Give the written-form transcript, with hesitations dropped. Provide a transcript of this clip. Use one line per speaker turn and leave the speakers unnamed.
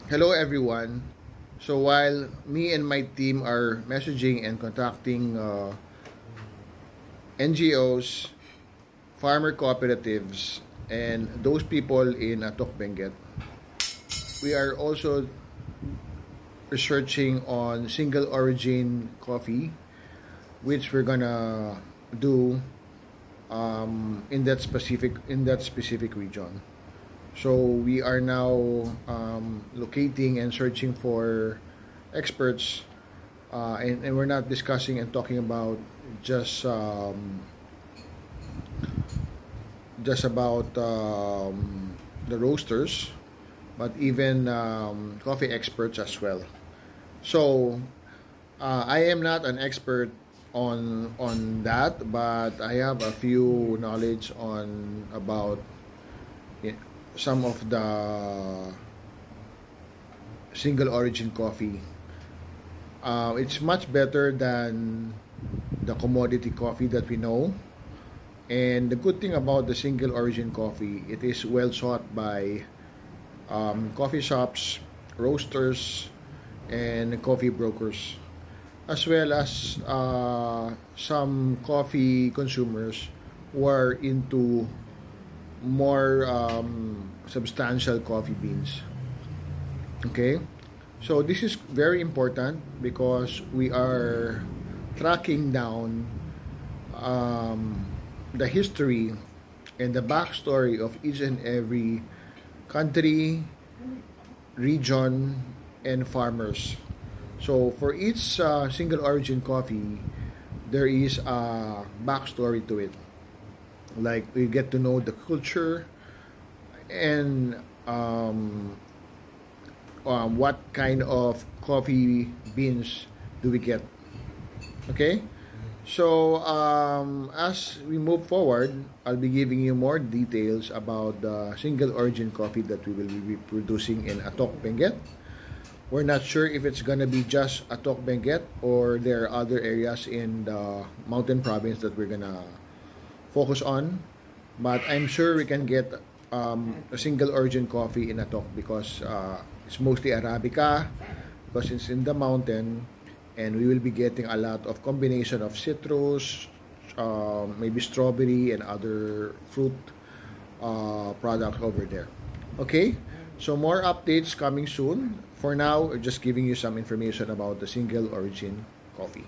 Hello everyone. So while me and my team are messaging and contacting NGOs, farmer cooperatives, and those people in Atok Benguet, we are also researching on single origin coffee, which we're gonna do in that specific region. So we are now locating and searching for experts, and we're not discussing and talking about just about the roasters, but even coffee experts as well. So I am not an expert on that, but I have a few knowledge on about some of the single origin coffee. It's much better than the commodity coffee that we know. And the good thing about the single origin coffee, it is well sought by coffee shops, roasters, and coffee brokers, as well as some coffee consumers who are into more substantial coffee beans. Okay, so this is very important because we are tracking down the history and the backstory of each and every country, region, and farmers. So for each single origin coffee, there is a backstory to it. Like we get to know the culture and what kind of coffee beans do we get. Okay, so as we move forward, I'll be giving you more details about the single origin coffee that we will be producing in Atok Benguet. We're not sure if it's gonna be just Atok Benguet or there are other areas in the mountain province that we're gonna focus on, but I'm sure we can get a single origin coffee in Atok because it's mostly Arabica, because it's in the mountain, and we will be getting a lot of combination of citrus, maybe strawberry and other fruit products over there. Okay, so more updates coming soon. For now, just giving you some information about the single origin coffee.